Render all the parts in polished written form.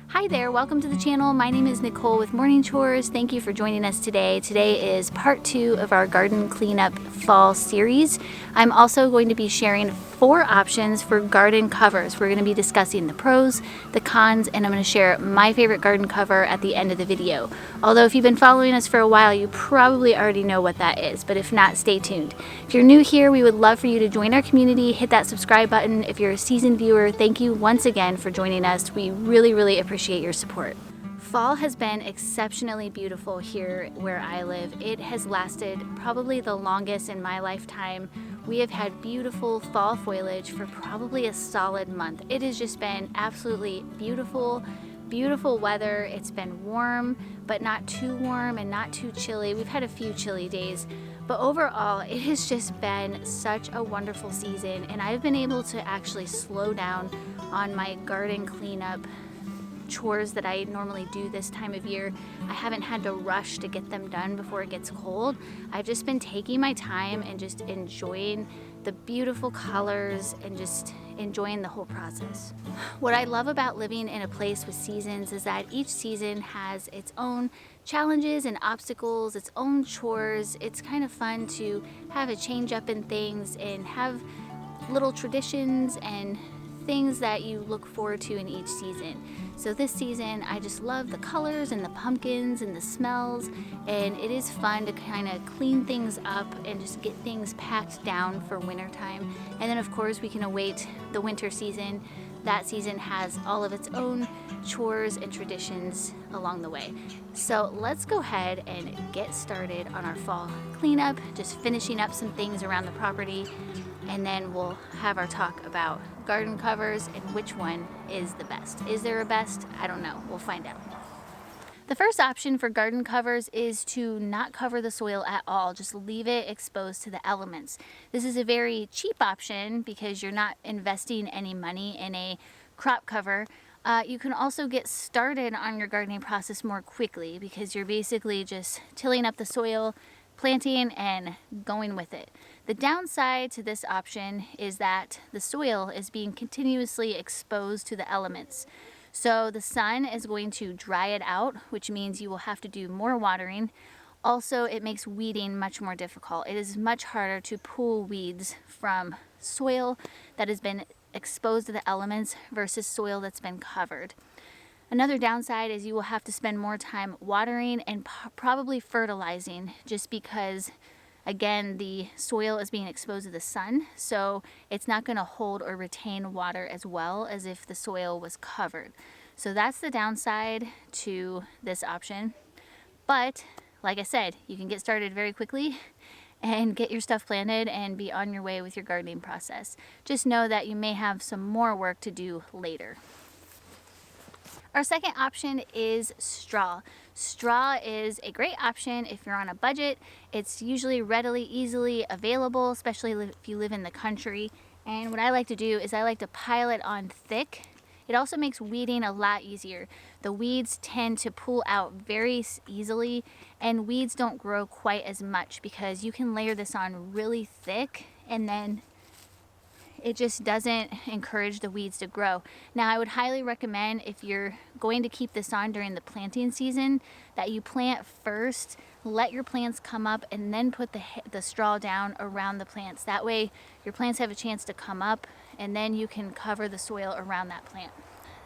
Hi there, welcome to the channel. My name is Nicole with Morning Chores. Thank you for joining us today. Today is part 2 of our garden cleanup fall series. I'm also going to be sharing 4 options for garden covers. We're going to be discussing the pros, the cons, and I'm going to share my favorite garden cover at the end of the video. Although if you've been following us for a while, you probably already know what that is, but if not, stay tuned. If you're new here, we would love for you to join our community, hit that subscribe button. If you're a seasoned viewer, thank you once again for joining us. We really appreciate your support. Fall has been exceptionally beautiful here where I live. It has lasted probably the longest in my lifetime. We have had beautiful fall foliage for probably a solid month. It has just been absolutely beautiful weather. It's been warm, but not too warm and not too chilly. We've had a few chilly days, but overall, it has just been such a wonderful season, and I've been able to actually slow down on my garden cleanup chores that I normally do this time of year. I haven't had to rush to get them done before it gets cold. I've just been taking my time and just enjoying the beautiful colors and just enjoying the whole process. What I love about living in a place with seasons is that each season has its own challenges and obstacles, its own chores. It's kind of fun to have a change up in things and have little traditions and things that you look forward to in each season. So this season, I just love the colors and the pumpkins and the smells, and it is fun to kind of clean things up and just get things packed down for winter time. And then of course we can await the winter season. That season has all of its own chores and traditions along the way. So let's go ahead and get started on our fall cleanup, just finishing up some things around the property, and then we'll have our talk about garden covers and which one is the best. Is there a best? I don't know. We'll find out. The first option for garden covers is to not cover the soil at all, just leave it exposed to the elements. This is a very cheap option because you're not investing any money in a crop cover. You can also get started on your gardening process more quickly because you're basically just tilling up the soil, planting, and going with it. The downside to this option is that the soil is being continuously exposed to the elements. So the sun is going to dry it out, which means you will have to do more watering. Also, it makes weeding much more difficult. It is much harder to pull weeds from soil that has been exposed to the elements versus soil that's been covered. Another downside is you will have to spend more time watering and probably fertilizing, just because again the soil is being exposed to the sun, so it's not going to hold or retain water as well as if the soil was covered. So that's the downside to this option. But like I said, you can get started very quickly and get your stuff planted and be on your way with your gardening process. Just know that you may have some more work to do later. Our second option is straw. Straw is a great option if you're on a budget. It's usually readily, easily available, especially if you live in the country. And what I like to do is I like to pile it on thick. It also makes weeding a lot easier. The weeds tend to pull out very easily, and weeds don't grow quite as much because you can layer this on really thick, and then it just doesn't encourage the weeds to grow. Now, I would highly recommend, if you're going to keep this on during the planting season, that you plant first, let your plants come up, and then put the straw down around the plants. That way your plants have a chance to come up, and then you can cover the soil around that plant.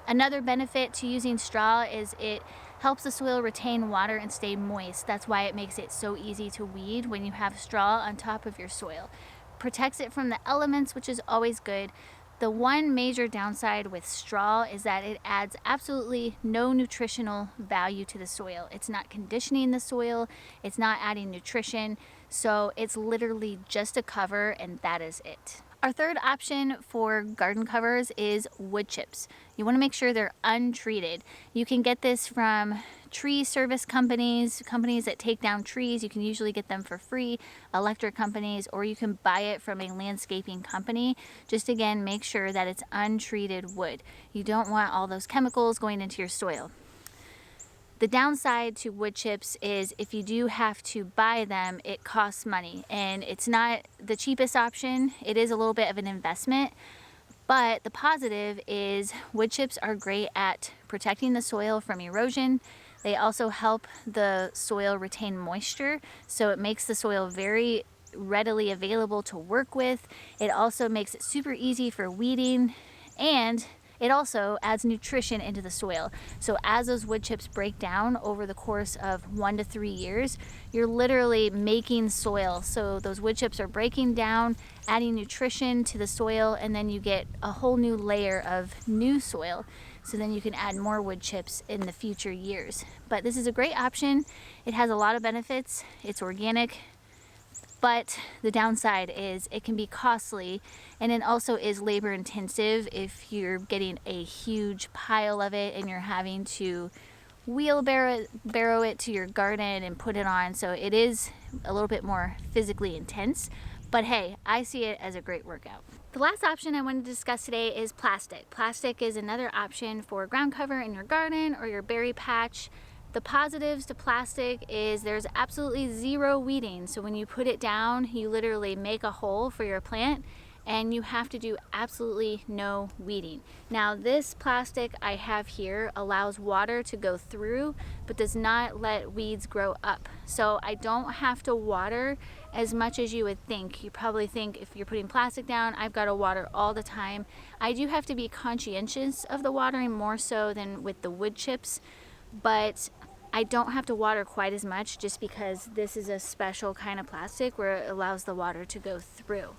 Another benefit to using straw is it helps the soil retain water and stay moist. That's why it makes it so easy to weed when you have straw on top of your soil. Protects it from the elements, which is always good. The one major downside with straw is that it adds absolutely no nutritional value to the soil. It's not conditioning the soil, it's not adding nutrition, so it's literally just a cover, and that is it. Our third option for garden covers is wood chips. You want to make sure they're untreated. You can get this from tree service companies that take down trees. You can usually get them for free, electric companies, or you can buy it from a landscaping company. Just again, make sure that it's untreated wood. You don't want all those chemicals going into your soil. The downside to wood chips is if you do have to buy them, it costs money, and it's not the cheapest option. It is a little bit of an investment, But the positive is wood chips are great at protecting the soil from erosion. They also help the soil retain moisture, so it makes the soil very readily available to work with. It also makes it super easy for weeding, and it also adds nutrition into the soil. So as those wood chips break down over the course of 1 to 3 years, you're literally making soil. So those wood chips are breaking down, adding nutrition to the soil, and then you get a whole new layer of new soil. So then you can add more wood chips in the future years. But this is a great option. It has a lot of benefits. It's organic. But the downside is it can be costly, and it also is labor intensive if you're getting a huge pile of it and you're having to wheelbarrow it to your garden and put it on. So it is a little bit more physically intense, but hey, I see it as a great workout. The last option I wanted to discuss today is plastic. Plastic is another option for ground cover in your garden or your berry patch. The positives to plastic is there's absolutely zero weeding. So when you put it down, you literally make a hole for your plant and you have to do absolutely no weeding. Now this plastic I have here allows water to go through, but does not let weeds grow up. So I don't have to water as much as you would think. You probably think if you're putting plastic down, I've got to water all the time. I do have to be conscientious of the watering more so than with the wood chips, but I don't have to water quite as much just because this is a special kind of plastic where it allows the water to go through.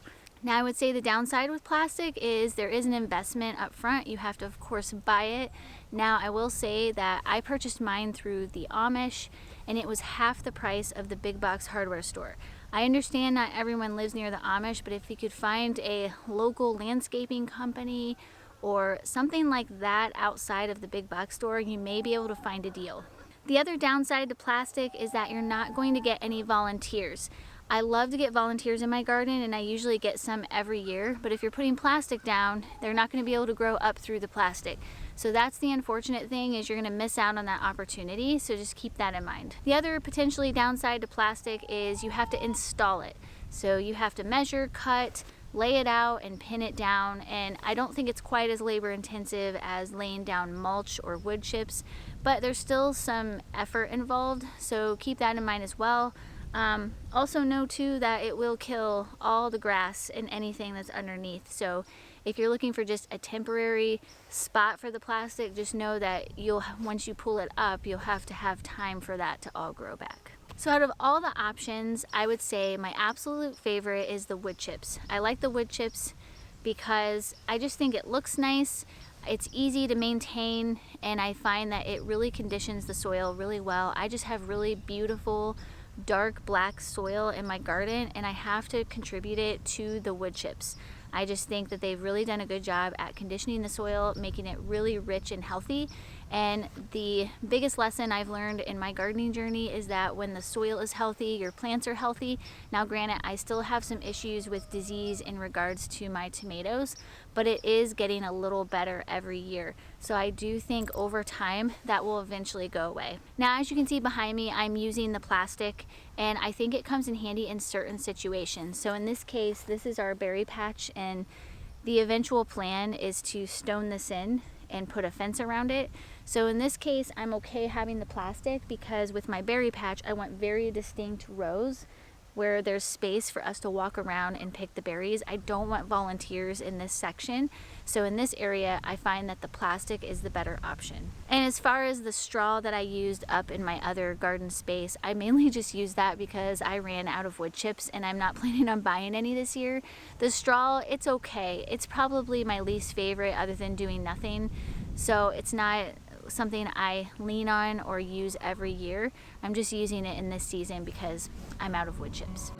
Now I would say the downside with plastic is there is an investment up front. You have to of course buy it. Now I will say that I purchased mine through the Amish and it was half the price of the big box hardware store. I understand not everyone lives near the Amish, but if you could find a local landscaping company or something like that outside of the big box store, you may be able to find a deal. The other downside to plastic is that you're not going to get any volunteers. I love to get volunteers in my garden and I usually get some every year, but if you're putting plastic down, they're not going to be able to grow up through the plastic. So that's the unfortunate thing, is you're going to miss out on that opportunity, so just keep that in mind. The other potentially downside to plastic is you have to install it. So you have to measure, cut, lay it out and pin it down, and I don't think it's quite as labor intensive as laying down mulch or wood chips, but there's still some effort involved, so keep that in mind as well. Also know too that it will kill all the grass and anything that's underneath, so if you're looking for just a temporary spot for the plastic, just know that once you pull it up, you'll have to have time for that to all grow back. So out of all the options, I would say my absolute favorite is the wood chips. I like the wood chips because I just think it looks nice, it's easy to maintain, and I find that it really conditions the soil really well. I just have really beautiful dark black soil in my garden and I have to contribute it to the wood chips. I just think that they've really done a good job at conditioning the soil, making it really rich and healthy. And the biggest lesson I've learned in my gardening journey is that when the soil is healthy, your plants are healthy. Now granted, I still have some issues with disease in regards to my tomatoes, but it is getting a little better every year. So I do think over time that will eventually go away. Now as you can see behind me, I'm using the plastic and I think it comes in handy in certain situations. So in this case, this is our berry patch and the eventual plan is to stone this in and put a fence around it. So in this case, I'm okay having the plastic because with my berry patch, I want very distinct rows where there's space for us to walk around and pick the berries. I don't want volunteers in this section. So in this area, I find that the plastic is the better option. And as far as the straw that I used up in my other garden space, I mainly just used that because I ran out of wood chips and I'm not planning on buying any this year. The straw, it's okay. It's probably my least favorite other than doing nothing. So it's not something I lean on or use every year. I'm just using it in this season because I'm out of wood chips.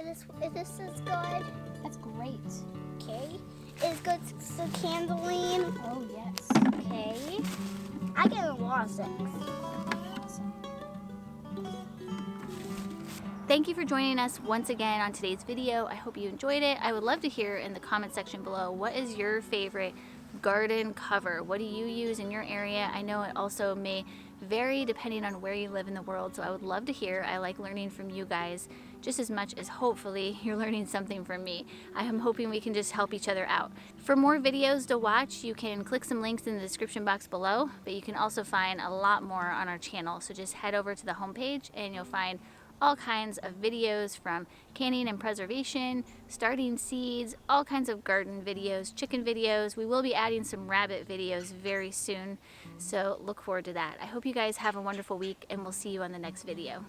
This is good. That's great. Okay. Is good so candling. Oh, yes. Okay. I get a lot of 6. Thank you for joining us once again on today's video. I hope you enjoyed it. I would love to hear in the comment section below, what is your favorite garden cover? What do you use in your area? I know it also may vary depending on where you live in the world, so I would love to hear. I like learning from you guys just as much as hopefully you're learning something from me. I am hoping we can just help each other out. For more videos to watch, you can click some links in the description box below, but you can also find a lot more on our channel. So just head over to the homepage and you'll find all kinds of videos from canning and preservation, starting seeds, all kinds of garden videos, chicken videos. We will be adding some rabbit videos very soon, so look forward to that. I hope you guys have a wonderful week, and we'll see you on the next video.